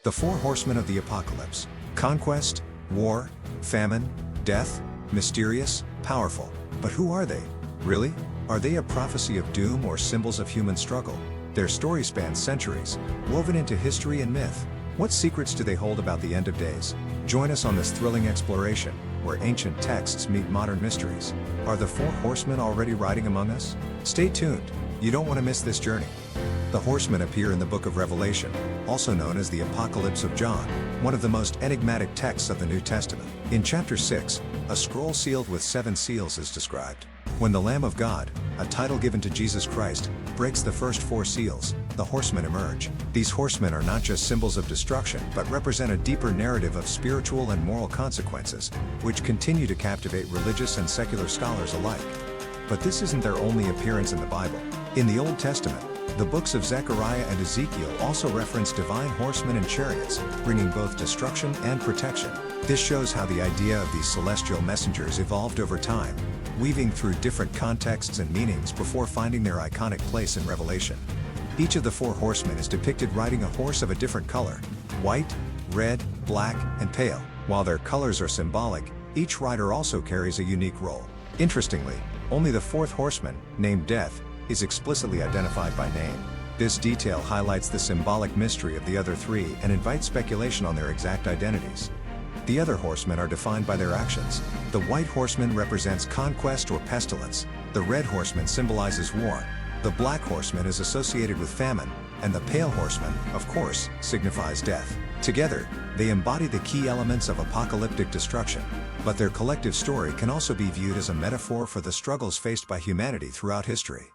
The Four Horsemen of the Apocalypse. Conquest, war, famine, death, mysterious, powerful. But who are they? Really? Are they a prophecy of doom or symbols of human struggle? Their story spans centuries, woven into history and myth. What secrets do they hold about the end of days? Join us on this thrilling exploration, where ancient texts meet modern mysteries. Are the Four Horsemen already riding among us? Stay tuned, you don't want to miss this journey. The Horsemen appear in the book of Revelation, also known as the Apocalypse of John, one of the most enigmatic texts of the New Testament. In chapter 6, a scroll sealed with 7 seals is described. When the Lamb of God, a title given to Jesus Christ, breaks the first 4 seals, the horsemen emerge. These horsemen are not just symbols of destruction but represent a deeper narrative of spiritual and moral consequences, which continue to captivate religious and secular scholars alike. But this isn't their only appearance in the Bible. In the Old Testament, the books of Zechariah and Ezekiel also reference divine horsemen and chariots, bringing both destruction and protection. This shows how the idea of these celestial messengers evolved over time, weaving through different contexts and meanings before finding their iconic place in Revelation. Each of the 4 horsemen is depicted riding a horse of a different color: white, red, black, and pale. While their colors are symbolic, each rider also carries a unique role. Interestingly, only the 4th horseman, named Death, is explicitly identified by name. This detail highlights the symbolic mystery of the other 3 and invites speculation on their exact identities. The other horsemen are defined by their actions. The white horseman represents conquest or pestilence, the red horseman symbolizes war, the black horseman is associated with famine, and the pale horseman, of course, signifies death. Together, they embody the key elements of apocalyptic destruction, but their collective story can also be viewed as a metaphor for the struggles faced by humanity throughout history.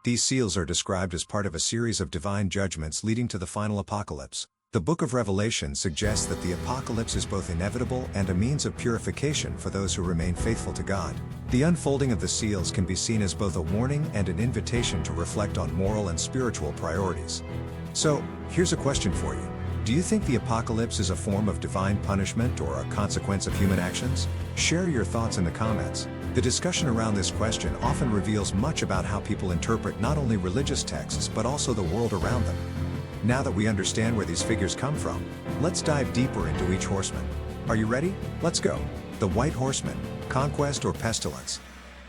These seals are described as part of a series of divine judgments leading to the final apocalypse. The book of Revelation suggests that the apocalypse is both inevitable and a means of purification for those who remain faithful to God. The unfolding of the seals can be seen as both a warning and an invitation to reflect on moral and spiritual priorities. So, here's a question for you. Do you think the apocalypse is a form of divine punishment or a consequence of human actions? Share your thoughts in the comments. The discussion around this question often reveals much about how people interpret not only religious texts but also the world around them. Now that we understand where these figures come from, let's dive deeper into each horseman. Are you ready? Let's go. The White Horseman, Conquest or Pestilence.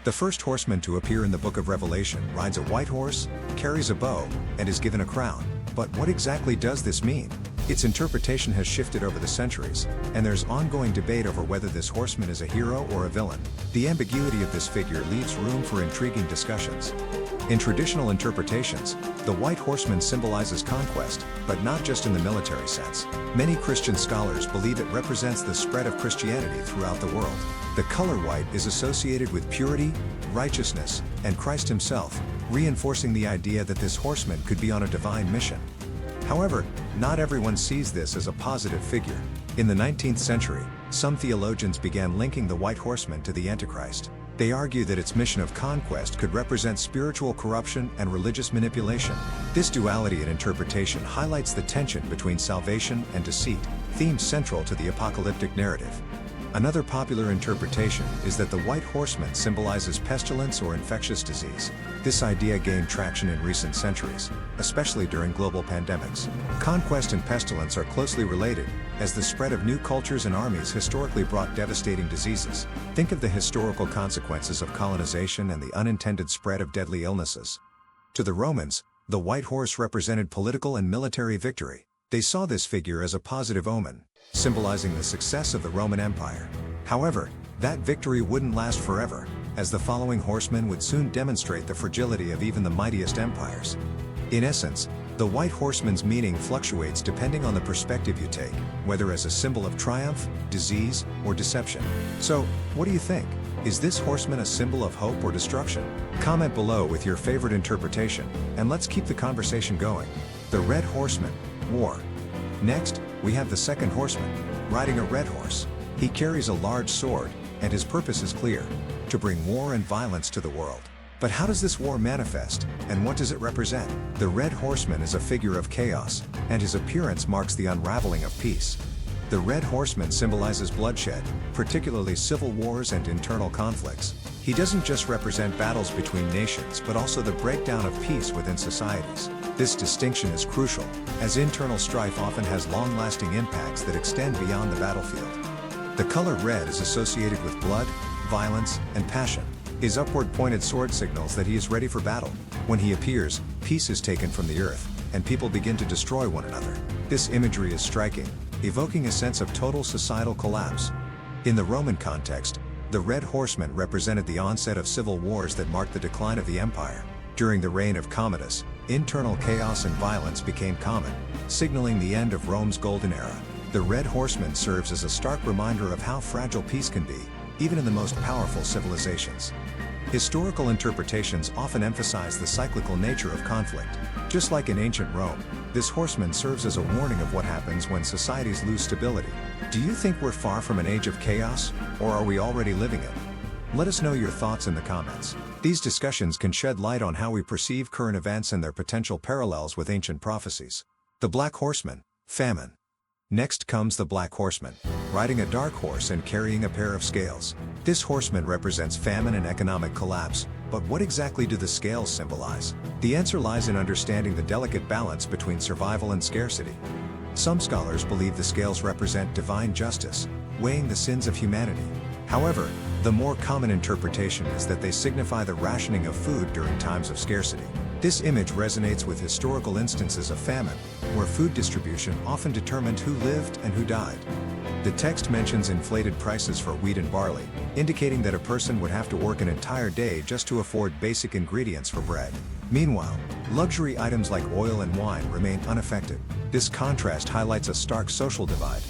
The first horseman to appear in the book of Revelation rides a white horse, carries a bow, and is given a crown. But what exactly does this mean? Its interpretation has shifted over the centuries, and there's ongoing debate over whether this horseman is a hero or a villain. The ambiguity of this figure leaves room for intriguing discussions. In traditional interpretations, the white horseman symbolizes conquest, but not just in the military sense. Many Christian scholars believe it represents the spread of Christianity throughout the world. The color white is associated with purity, righteousness, and Christ himself, reinforcing the idea that this horseman could be on a divine mission. However, not everyone sees this as a positive figure. In the 19th century, some theologians began linking the white horseman to the Antichrist. They argue that its mission of conquest could represent spiritual corruption and religious manipulation. This duality in interpretation highlights the tension between salvation and deceit, themes central to the apocalyptic narrative. Another popular interpretation is that the white horseman symbolizes pestilence or infectious disease. This idea gained traction in recent centuries, especially during global pandemics. Conquest and pestilence are closely related, as the spread of new cultures and armies historically brought devastating diseases. Think of the historical consequences of colonization and the unintended spread of deadly illnesses. To the Romans, the white horse represented political and military victory. They saw this figure as a positive omen, symbolizing the success of the Roman Empire. However, that victory wouldn't last forever, as the following horsemen would soon demonstrate the fragility of even the mightiest empires. In essence, the white horseman's meaning fluctuates depending on the perspective you take, whether as a symbol of triumph, disease, or deception. So, what do you think? Is this horseman a symbol of hope or destruction? Comment below with your favorite interpretation, and let's keep the conversation going. The Red Horseman, War. Next, we have the second horseman, riding a red horse. He carries a large sword, and his purpose is clear: to bring war and violence to the world. But how does this war manifest, and what does it represent? The Red Horseman is a figure of chaos, and his appearance marks the unraveling of peace. The Red Horseman symbolizes bloodshed, particularly civil wars and internal conflicts. He doesn't just represent battles between nations but also the breakdown of peace within societies. This distinction is crucial, as internal strife often has long-lasting impacts that extend beyond the battlefield. The color red is associated with blood, violence, and passion. His upward-pointed sword signals that he is ready for battle. When he appears, peace is taken from the earth, and people begin to destroy one another. This imagery is striking, evoking a sense of total societal collapse. In the Roman context, the Red Horsemen represented the onset of civil wars that marked the decline of the empire. During the reign of Commodus, internal chaos and violence became common, signaling the end of Rome's golden era. The Red Horseman serves as a stark reminder of how fragile peace can be, even in the most powerful civilizations. Historical interpretations often emphasize the cyclical nature of conflict. Just like in ancient Rome, this horseman serves as a warning of what happens when societies lose stability. Do you think we're far from an age of chaos, or are we already living it? Let us know your thoughts in the comments. These discussions can shed light on how we perceive current events and their potential parallels with ancient prophecies. The Black Horseman, famine. Next comes the Black Horseman, riding a dark horse and carrying a pair of scales. This horseman represents famine and economic collapse, but what exactly do the scales symbolize? The answer lies in understanding the delicate balance between survival and scarcity. Some scholars believe the scales represent divine justice, weighing the sins of humanity. However, the more common interpretation is that they signify the rationing of food during times of scarcity. This image resonates with historical instances of famine, where food distribution often determined who lived and who died. The text mentions inflated prices for wheat and barley, indicating that a person would have to work an entire day just to afford basic ingredients for bread. Meanwhile, luxury items like oil and wine remain unaffected. This contrast highlights a stark social divide.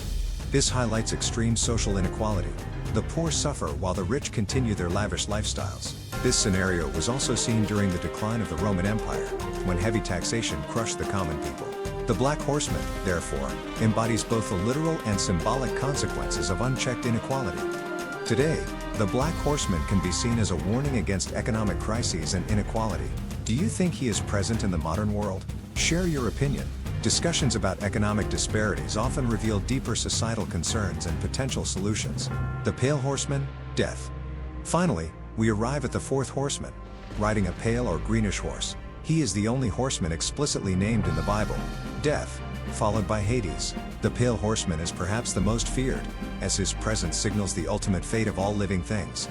This highlights extreme social inequality. The poor suffer while the rich continue their lavish lifestyles. This scenario was also seen during the decline of the Roman Empire, when heavy taxation crushed the common people. The Black Horseman, therefore, embodies both the literal and symbolic consequences of unchecked inequality. Today, the Black Horseman can be seen as a warning against economic crises and inequality. Do you think he is present in the modern world? Share your opinion. Discussions about economic disparities often reveal deeper societal concerns and potential solutions. The Pale Horseman, death. Finally, we arrive at the fourth horseman, riding a pale or greenish horse. He is the only horseman explicitly named in the Bible, death, followed by Hades. The Pale Horseman is perhaps the most feared, as his presence signals the ultimate fate of all living things.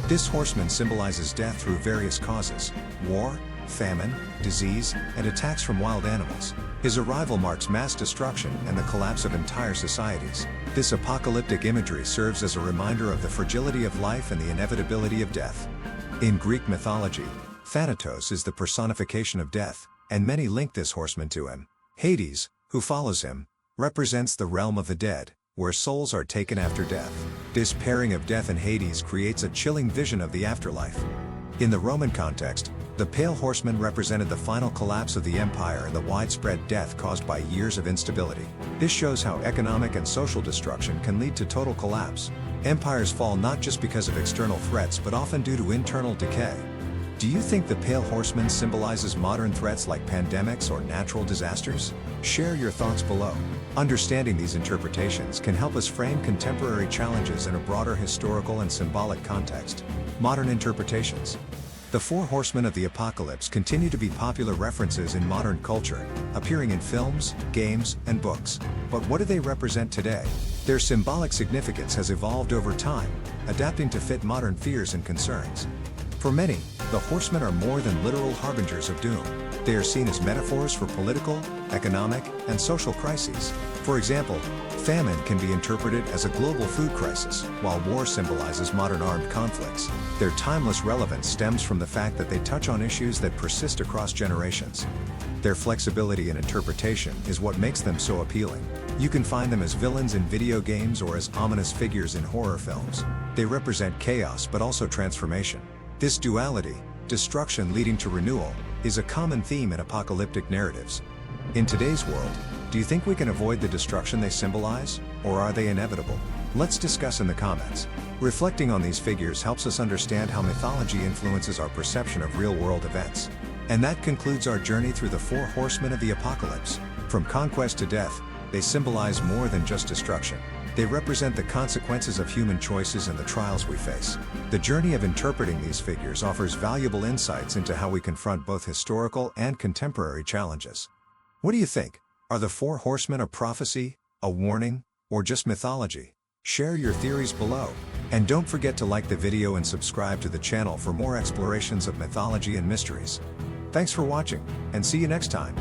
This horseman symbolizes death through various causes: war, famine, disease, and attacks from wild animals. His arrival marks mass destruction and the collapse of entire societies. This apocalyptic imagery serves as a reminder of the fragility of life and the inevitability of death. In Greek mythology, Thanatos is the personification of death, and many link this horseman to him. Hades, who follows him, represents the realm of the dead, where souls are taken after death. This pairing of death and Hades creates a chilling vision of the afterlife. In the Roman context, the Pale Horseman represented the final collapse of the empire and the widespread death caused by years of instability. This shows how economic and social destruction can lead to total collapse. Empires fall not just because of external threats but often due to internal decay. Do you think the Pale Horseman symbolizes modern threats like pandemics or natural disasters? Share your thoughts below. Understanding these interpretations can help us frame contemporary challenges in a broader historical and symbolic context. Modern interpretations. The Four Horsemen of the Apocalypse continue to be popular references in modern culture, appearing in films, games, and books. But what do they represent today? Their symbolic significance has evolved over time, adapting to fit modern fears and concerns. For many, the horsemen are more than literal harbingers of doom. They are seen as metaphors for political, economic, and social crises. For example, famine can be interpreted as a global food crisis, while war symbolizes modern armed conflicts. Their timeless relevance stems from the fact that they touch on issues that persist across generations. Their flexibility in interpretation is what makes them so appealing. You can find them as villains in video games or as ominous figures in horror films. They represent chaos but also transformation. This duality, destruction leading to renewal, is a common theme in apocalyptic narratives. In today's world, do you think we can avoid the destruction they symbolize, or are they inevitable? Let's discuss in the comments. Reflecting on these figures helps us understand how mythology influences our perception of real-world events. And that concludes our journey through the Four Horsemen of the Apocalypse. From conquest to death, They symbolize more than just destruction. They represent the consequences of human choices and the trials we face. The journey of interpreting these figures offers valuable insights into how we confront both historical and contemporary challenges. What do you think? Are the Four Horsemen a prophecy, a warning, or just mythology? Share your theories below. And don't forget to like the video and subscribe to the channel for more explorations of mythology and mysteries. Thanks for watching, and see you next time.